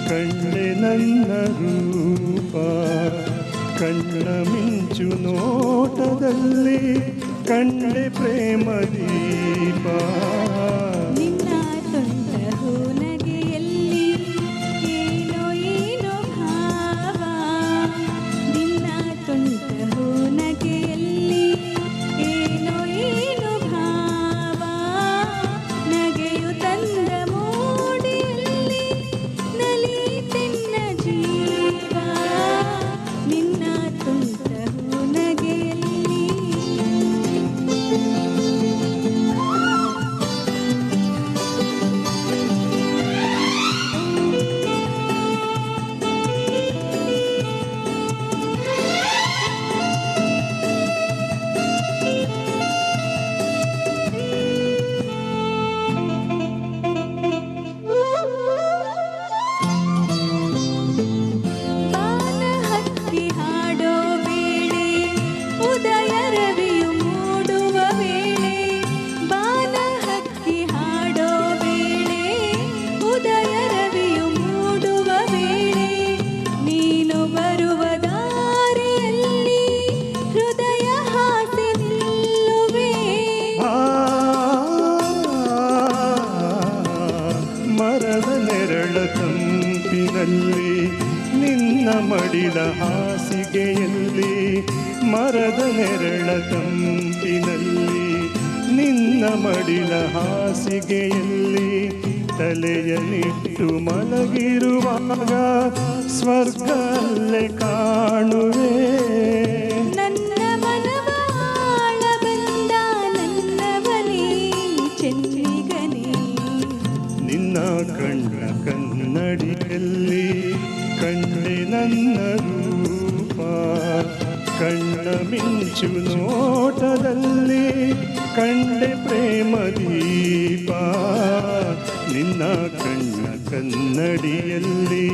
ಕಂಡೆ ನನ್ನ ರೂಪ ಕಣ್ಣ ಮಿಂಚು ನೋಟದಲ್ಲಿ ಕಂಡೆ ಪ್ರೇಮ ದೀಪ ನಿನ್ನ ತುಂಟ ಹೂನಗೆಯಲ್ಲಿ ಏನೋ ಏನೋ ಭಾವ ನಿನ್ನ ತುಂಟ ಹೂನಗೆಯಲ್ಲಿ ಏನೋ ಏನೋ ಭಾವ ನಗೆಯು ತಂದ ಮೋಡಿಯಲ್ಲಿ ನಲಿತೆನ್ನ ಜೀವ ನಿನ್ನ ತುಂಟ ಹೂನಗೆಯಲ್ಲಿ ಬಾನ ಹಕ್ಕಿ ಹಾಡೋ ವೇಳೆ ಉದಯ ರವಿಯು ಮೂಡುವ ವೇಳೆ ಬಾನ ಹಕ್ಕಿ ಹಾಡೋ ವೇಳೆ ಉದಯ ರವಿಯು ಮೂಡುವ ವೇಳೆ ನೀನು ಬರುವ ದಾರಿಯಲ್ಲಿ ಹೃದಯ ಹಾಸಿ ನಿಲ್ಲುವೆ ಆ ಮರದ ನೆರಳ ತಂಪಿನಲ್ಲಿ ನಿನ್ನ ಮಡಿಲ ಹಾಸಿಗೆಯಲ್ಲಿ ಮರದ ನೆರಳ ತಂಪಿನಲ್ಲಿ ನಿನ್ನ ಮಡಿಲ ಹಾಸಿಗೆಯಲ್ಲಿ ತಲೆಯನ್ನಿಟ್ಟು ಮಲಗಿರುವಾಗ ಸ್ವರ್ಗ ಅಲ್ಲೇ ಕಾಣುವೆ ನನ್ನ ಮನವಾಳ ಬಂದ ನನ್ನವನೇ ಚೆನ್ನಿಗನೇ ನಿನ್ನ ಕಣ್ಣ ಕನ್ನಡಿಯಲ್ಲಿ ಕಂಡೆ ನನ್ನ ರೂಪ ಕಣ್ಣ ಮಿಂಚು ನೋಟದಲ್ಲಿ ಕಂಡೆ ಪ್ರೇಮ ದೀಪ ನಿನ್ನ ಕಣ್ಣ ಕನ್ನಡಿಯಲ್ಲಿ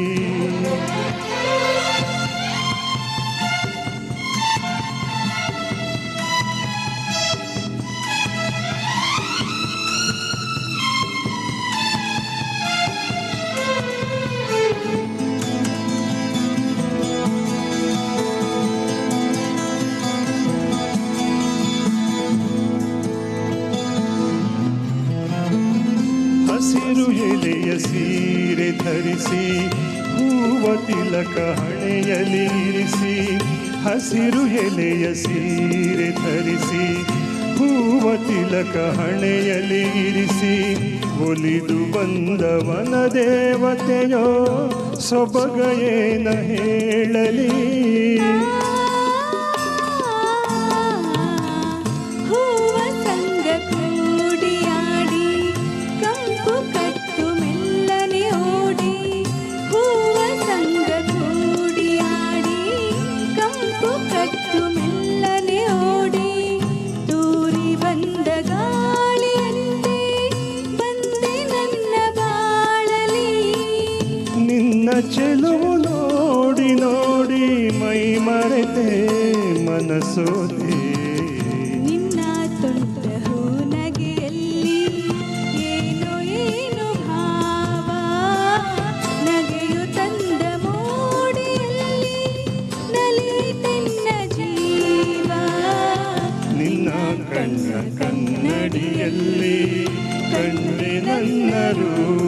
ಹಸಿರು ಎಲೆಯ ಸೀರೆ ಧರಿಸಿ ಹೂವ ತಿಲಕ ಹಣೆಯಲ್ಲಿ ಇರಿಸಿ ಹಸಿರು ಎಲೆಯ ಸೀರೆ ಧರಿಸಿ ಹೂವ ತಿಲಕ ಹಣೆಯಲ್ಲಿ ಇರಿಸಿ ಒಲಿದು ಬಂದವನ ದೇವತೆಯೋ ಸೊಬಗ ಏನ ಹೇಳಲಿ ಹೂವ ಸಂಗ ಕೂಡಿಯಾಡಿ ಕಂಪು ಕಟ್ಟು ಮೆಲ್ಲನೆ ಓಡಿ ಹೂವ ಸಂಗ ಕೂಡಿಯಾಡಿ ಕಂಪು ಕಟ್ಟು ಮೆಲ್ಲನೆ ಓಡಿ ತೂರಿ ಬಂದ ಗಾಳಿಯಂತೆ ಬಂದೆ ನನ್ನ ಬಾಳಲಿ ನಿನ್ನ ಚೆಲುವು ನೋಡಿ ನೋಡಿ ಮೈ ಮರೆತೆ ಮನಸೋದೆ ನಿನ್ನ ತುಂಟ ಹೂನಗೆಯಲ್ಲಿ ಏನೋ ಏನೋ ಭಾವ ನಗೆಯು ತಂದ ಮೋಡಿಯಲ್ಲಿ ನಲಿತೆನ್ನ ಜೀವ ನಿನ್ನ ಕಣ್ಣ ಕನ್ನಡಿಯಲ್ಲಿ ಕಂಡೆ ನನ್ನ ರೂಪ